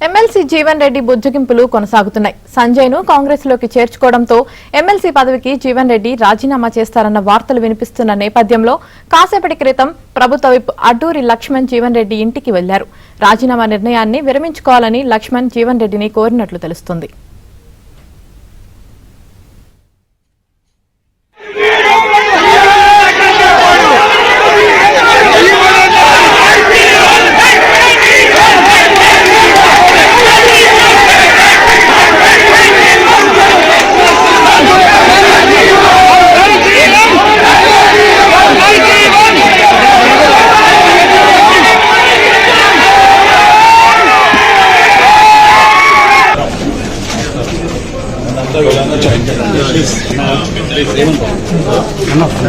MLC Jeevan Reddy బుజ్జగింపులు కొనసాగుతున్నాయి. సంజయ్ ను కాంగ్రెస్ లోకి చేర్చుకోవడంతో ఎమ్మెల్సీ పదవికి జీవన్ రెడ్డి రాజీనామా చేస్తారన్న వార్తలు వినిపిస్తున్న నేపథ్యంలో కాసేపటి క్రితం ప్రభుత్వ విప్ అడ్డూరి లక్ష్మణ్ జీవన్ రెడ్డి ఇంటికి వెళ్లారు. రాజీనామా నిర్ణయాన్ని విరమించుకోవాలని లక్ష్మణ్ జీవన్ రెడ్డిని కోరినట్లు తెలుస్తోంది.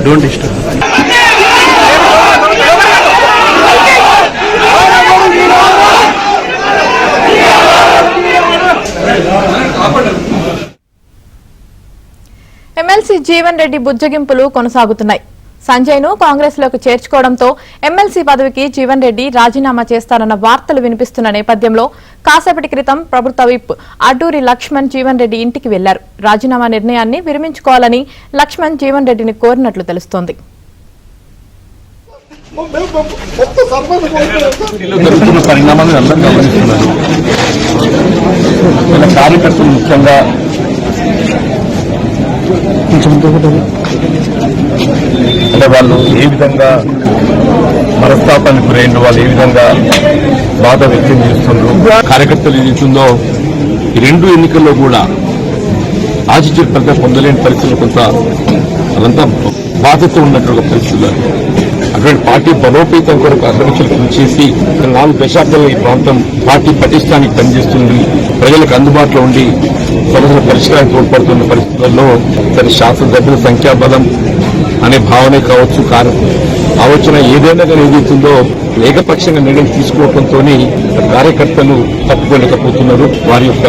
Don't disturb. MLC Jeevan Reddy బుజ్జగింపులు కొనసాగుతున్నాయి. సంజయ్ ను కాంగ్రెస్ లోకి చేర్చుకోవడంతో ఎమ్మెల్సీ పదవికి జీవన్ రెడ్డి రాజీనామా చేస్తారన్న వార్తలు వినిపిస్తున్న నేపథ్యంలో కాసేపటి క్రితం ప్రభుత్వ విప్ అడ్డూరి లక్ష్మణ్ జీవన్ రెడ్డి ఇంటికి వెళ్లారు. రాజీనామా నిర్ణయాన్ని విరమించుకోవాలని లక్ష్మణ్ జీవన్ రెడ్డిని కోరినట్లు తెలుస్తోంది. అంటే వాళ్ళు ఏ విధంగా మనస్తాపానికి గురైండ్రు, వాళ్ళు ఏ విధంగా బాధ వ్యక్తం చేస్తుండ్రు, కార్యకర్తలు ఏదైతుందో ఈ రెండు ఎన్నికల్లో కూడా ఆశించిన ఫలితం పొందలేని పరిస్థితులు కొంత అదంతా బాధతో ఉన్నటువంటి పరిస్థితులు. అటువంటి పార్టీ బలోపేతం కొరకు అగ్రపక్షులు కృషి చేసి 4 దశాబ్దాల ఈ ప్రాంతం పార్టీ పటిష్టానికి పనిచేస్తుంది. ప్రజలకు అందుబాటులో ఉండి సమస్యల పరిష్కారానికి తోడ్పడుతున్న పరిస్థితుల్లో సరే శాసనసభ్యుల సంఖ్యాబలం అనే భావనే కావచ్చు, ఆలోచన ఏదైనా కానీ ఏదైతుందో ఏకపక్షంగా నిర్ణయం తీసుకోవడంతో కార్యకర్తలు తప్పుకోలేకపోతున్నారు. వారి యొక్క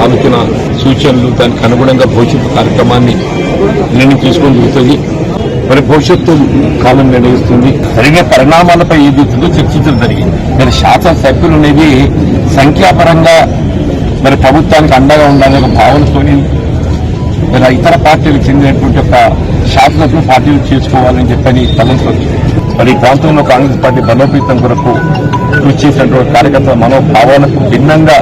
ఆలోచన సూచనలు దానికి అనుగుణంగా భవిష్యత్తు కార్యక్రమాన్ని నిర్ణయం తీసుకొని జరుగుతుంది. మరి భవిష్యత్తు కాలం నిర్ణయిస్తుంది. జరిగే పరిణామాలపై ఏదైతుందో చర్చించడం జరిగింది. మరి శాసనసభ్యులు అనేది సంఖ్యాపరంగా మరి ప్రభుత్వానికి అండగా ఉండాలనే ఒక భావనతో మరి ఇతర పార్టీలకు చెందినటువంటి ఒక శాసనసభ్యులు పార్టీలు చేసుకోవాలని చెప్పని తలంచవచ్చు. మరి ఈ ప్రాంతంలో కాంగ్రెస్ పార్టీ బలోపేతం కొరకు కృషి చేసినటువంటి కార్యకర్తల మనోభావాలకు భిన్నంగా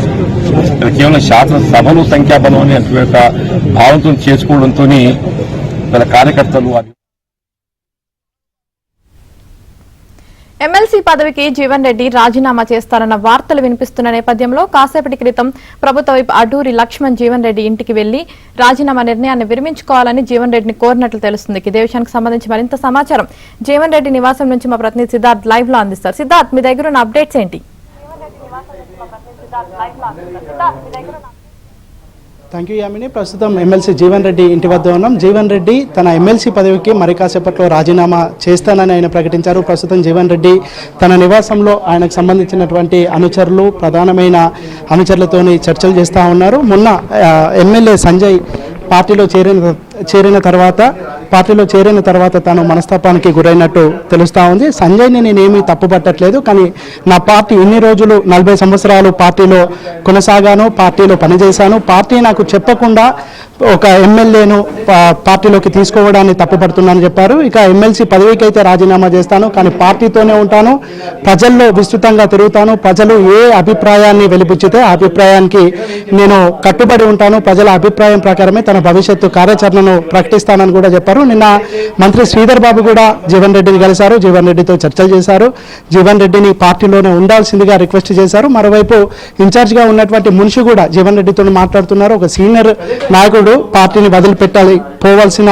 కేవలం శాసనసభలు సంఖ్యాబలం అనే భావంతో చేసుకోవడంతో కార్యకర్తలు ఎమ్మెల్సీ పదవికి జీవన్ రెడ్డి రాజీనామా చేస్తారన్న వార్తలు వినిపిస్తున్న నేపథ్యంలో కాసేపటి క్రితం ప్రభుత్వ వైపు అడ్డూరి లక్ష్మణ్ జీవన్ రెడ్డి ఇంటికి వెళ్లి రాజీనామా నిర్ణయాన్ని విరమించుకోవాలని జీవన్ రెడ్డిని కోరినట్లు తెలుస్తుంది. ఇదే విషయానికి సంబంధించి మరింత సమాచారం జీవన్ రెడ్డి నివాసం నుంచి మా ప్రతినిధి సిద్ధార్థ్ లైవ్ లో అందిస్తారు. సిద్ధార్థ్, మీ దగ్గర ఉన్న అప్డేట్స్ ఏంటి? Thank you Yamini. ప్రస్తుతం ఎమ్మెల్సీ జీవన్ రెడ్డి ఇంటి వద్ద ఉన్నాం. జీవన్ రెడ్డి తన ఎమ్మెల్సీ పదవికి మరి కాసేపట్లో రాజీనామా చేస్తానని ఆయన ప్రకటించారు. ప్రస్తుతం జీవన్ రెడ్డి తన నివాసంలో ఆయనకు సంబంధించినటువంటి అనుచరులు, ప్రధానమైన అనుచరులతోని చర్చలు చేస్తూ ఉన్నారు. మొన్న ఎమ్మెల్యే సంజయ్ పార్టీలో చేరిన తర్వాత తాను మనస్తాపానికి గురైనట్టు తెలుస్తూ ఉంది. సంజయ్ని నేనేమీ తప్పుపట్టట్లేదు, కానీ నా పార్టీ ఇన్ని రోజులు 40 సంవత్సరాలు పార్టీలో కొనసాగాను, పార్టీలో పనిచేశాను. పార్టీ నాకు చెప్పకుండా ఒక ఎమ్మెల్యేను పార్టీలోకి తీసుకోవడాన్ని తప్పుపడుతున్నానని చెప్పారు. ఇక ఎమ్మెల్సీ పదవికి అయితే రాజీనామా చేస్తాను, కానీ పార్టీతోనే ఉంటాను, ప్రజల్లో విస్తృతంగా తిరుగుతాను. ప్రజలు ఏ అభిప్రాయాన్ని వెలిబుచ్చితే ఆ అభిప్రాయానికి నేను కట్టుబడి ఉంటాను. ప్రజల అభిప్రాయం ప్రకారమే తన భవిష్యత్తు కార్యాచరణను ప్రకటిస్తానని కూడా చెప్పారు. నిన్న మంత్రి శ్రీధర్ బాబు కూడా జీవన్ రెడ్డిని కలిశారు, జీవన్ రెడ్డితో చర్చలు చేశారు. జీవన్ రెడ్డిని పార్టీలోనే ఉండాల్సిందిగా రిక్వెస్ట్ చేశారు. మరోవైపు ఇన్ఛార్జిగా ఉన్నటువంటి మున్షి కూడా జీవన్ రెడ్డితో మాట్లాడుతున్నారు. ఒక సీనియర్ నాయకుడు పార్టీని వదిలిపెట్టాలి, పోవాల్సిన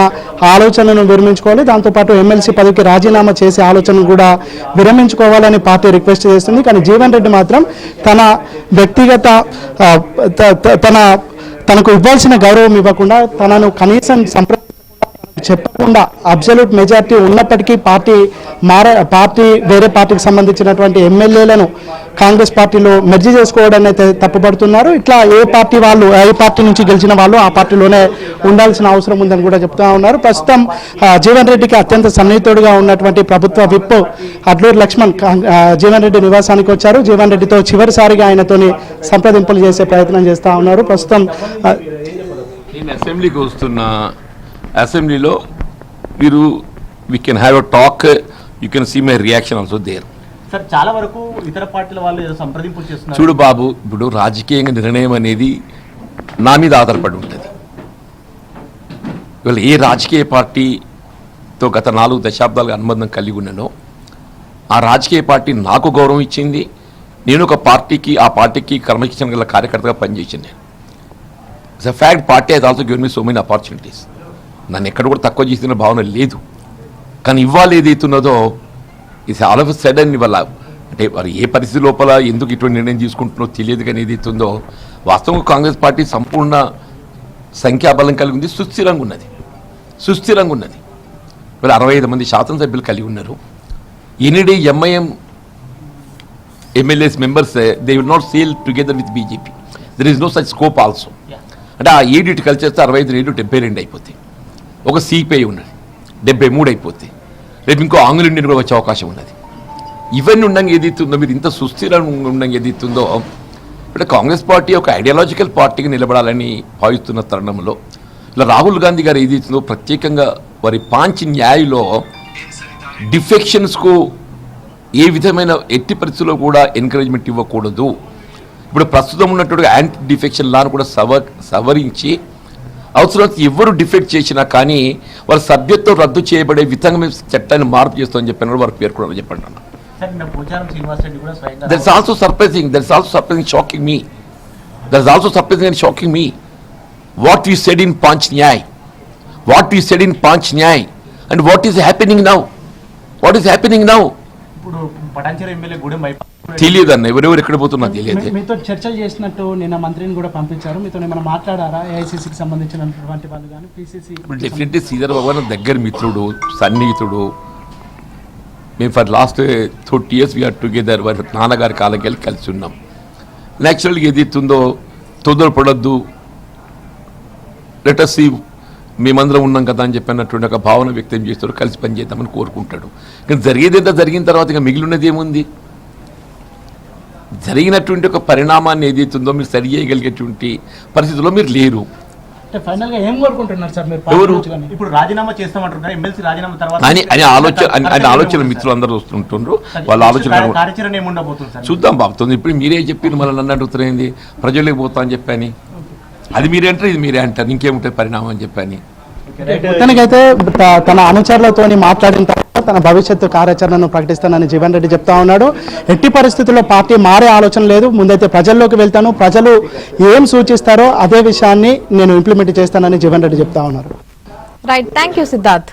ఆలోచనను విరమించుకోవాలి, దాంతోపాటు ఎమ్మెల్సీ పదవికి రాజీనామా చేసే ఆలోచనను కూడా విరమించుకోవాలని పార్టీ రిక్వెస్ట్ చేస్తుంది. కానీ జీవన్ రెడ్డి మాత్రం తన వ్యక్తిగత తనకు ఇవ్వాల్సిన గౌరవం ఇవ్వకుండా, తనను కనీసం చెప్పకుండా అబ్సల్యూట్ మెజారిటీ ఉన్నప్పటికీ పార్టీ వేరే పార్టీకి సంబంధించినటువంటి ఎమ్మెల్యేలను కాంగ్రెస్ పార్టీలో మెర్జీ చేసుకోవడాన్ని అయితే తప్పుపడుతున్నారు. ఇట్లా ఏ పార్టీ నుంచి గెలిచిన వాళ్ళు ఆ పార్టీలోనే ఉండాల్సిన అవసరం ఉందని కూడా చెప్తా ఉన్నారు. ప్రస్తుతం జీవన్ రెడ్డికి అత్యంత సన్నిహితుడుగా ఉన్నటువంటి ప్రభుత్వ విప్ అడ్లూరు లక్ష్మణ్ జీవన్ రెడ్డి నివాసానికి వచ్చారు. జీవన్ రెడ్డితో చివరిసారిగా ఆయనతోని సంప్రదింపులు చేసే ప్రయత్నం చేస్తా ఉన్నారు. ప్రస్తుతం నేను అసెంబ్లీకి వస్తున్న అసెంబ్లీలో మీరు we can have a talk, you can see my reaction also there. Sir చాలా వరకు ఇతర పార్టీల వాళ్ళు ఏదో సంప్రదింపులు చేస్తున్నారు. చూడు బాబు, ఇప్పుడు రాజకీయంగా నిర్ణయం అనేది నా మీద ఆధారపడి ఉంటుంది. ఇవాళ ఏ రాజకీయ పార్టీతో గత 4 దశాబ్దాలుగా అనుబంధం కలిగి ఉన్నానో ఆ రాజకీయ పార్టీ నాకు గౌరవం ఇచ్చింది. నేను ఒక పార్టీకి ఆ పార్టీకి క్రమశిక్షణ గల కార్యకర్తగా పనిచేసింది. It's a fact, party has also given me so many opportunities. నన్ను ఎక్కడ కూడా తక్కువ చేసిన భావన లేదు. కానీ ఇవాళ ఏదైతున్నదో ఇది ఆల్ ఆఫ్ సడన్ ఇవాళ అంటే మరి ఏ పరిస్థితి లోపల ఎందుకు ఇటువంటి నిర్ణయం తీసుకుంటున్నో తెలియదు. కానీ ఏదైతుందో వాస్తవంగా కాంగ్రెస్ పార్టీ సంపూర్ణ సంఖ్యాబలం కలిగి ఉంది, సుస్థిరంగా ఉన్నది. ఇవాళ 65 మంది శాసనసభ్యులు కలిగి ఉన్నారు. Any day MIM MLAs members they will not sail together with BJP. There is no such scope also. అంటే ఆ 7 ఇటు కలిసి చేస్తే 65 7 72 అయిపోతాయి. ఒక సిపిఐ ఉన్నది 73 అయిపోతాయి. రేపు ఇంకో ఆంగ్ల ఇండియన్ కూడా వచ్చే అవకాశం ఉన్నది. ఇవన్నీ ఉండగా ఏదైతుందో మీరు ఇంత సుస్థిరంగా ఉండగా ఏదైతుందో అంటే కాంగ్రెస్ పార్టీ ఒక ఐడియాలజికల్ పార్టీగా నిలబడాలని భావిస్తున్న తరుణంలో ఇలా రాహుల్ గాంధీ గారు ఏదైతుందో ప్రత్యేకంగా వారి పాంచ్ న్యాయలో డిఫెక్షన్స్కు ఏ విధమైన ఎట్టి పరిస్థితుల్లో కూడా ఎంకరేజ్మెంట్ ఇవ్వకూడదు. ఇప్పుడు ప్రస్తుతం ఉన్నట్టుగా యాంటీ డిఫెక్షన్ లాను కూడా సవరించి అవసరమైతే ఎవరు డిఫెక్ట్ చేసినా కానీ వారి సభ్యత్వం రద్దు చేయబడే విధంగా మేము చట్టాన్ని మార్పు చేస్తామని చెప్పిన వారు పేర్కొన్నారని చెప్పండి అన్న. సార్ నిన్న పోచారం శ్రీనివాస్ రెడ్డి కూడా స్వయంగా that's also surprising shocking me what you said in Paanch Nyay and what is happening now ఇప్పుడు పటాన్చెరు ఎమ్మెల్యే గూడెం తెలియదు అన్న. ఎవరెవరు ఎక్కడ పోతున్నా తెలియదు. మీతో చర్చలు చేసినట్టు నిన్న మంత్రిని కూడా పంపించారు. మీతో ఏమైనా మాట్లాడారా? ఏఐసీసీకి సంబంధించినటువంటి వాళ్ళు కానీ పిసిసి? డెఫినెట్లీ శ్రీధర్ బాబు దగ్గర మిత్రుడు, సన్నిహితుడు. మేము for last 30 years we are together. వారి నాన్నగారి కాలంకి వెళ్ళి కలిసి ఉన్నాం. న్యాచురల్గా ఏదైతుందో తొందరపడద్దు, లెట్ అస్ సీ మేమందరం ఉన్నాం కదా అని చెప్పినటువంటి ఒక భావన వ్యక్తం చేస్తాడు. కలిసి పనిచేద్దామని కోరుకుంటాడు. కానీ జరిగేదంతా జరిగిన తర్వాత ఇంకా మిగిలినది ఏముంది? జరిగినటువంటి ఒక పరిణామాన్ని ఏదైతుందో మీరు సరి చేయగలిగేటువంటి పరిస్థితుల్లో మీరు లేరు. ఫైనల్ గా ఏం కోరుకుంటున్నారు సార్ మీరు? ఎవరు ఇప్పుడు రాజీనామా చేస్తామంటున్నారు. ఎమ్మెల్సీ రాజీనామా తర్వాత ఆయన ఆలోచన మిత్రులు అందరూ వస్తుంటుండ్రు. వాళ్ళ ఆలోచన కార్యాచరణ ఏముండబోతుంది సార్? చూద్దాం బాబుతుంది. ఇప్పుడు మీరే చెప్పి మళ్ళీ నన్ను అడుగుతున్నది ప్రజలకు పోతా అని చెప్పాని. అది మీరే అంటారు, ఇది మీరే అంటారు. ఇంకేముంటుంది పరిణామం అని చెప్పాని. మొత్తానికైతే తన అనుచరులతో మాట్లాడిన తర్వాత తన భవిష్యత్తు కార్యాచరణను ప్రకటిస్తానని జీవన్ రెడ్డి చెప్తా ఉన్నాడు. ఎట్టి పరిస్థితుల్లో పార్టీ మారే ఆలోచన లేదు. ముందైతే ప్రజల్లోకి వెళ్తాను, ప్రజలు ఏం సూచిస్తారో అదే విషయాన్ని నేను ఇంప్లిమెంట్ చేస్తానని జీవన్ రెడ్డి చెప్తా ఉన్నారు. Right, thank you Siddharth.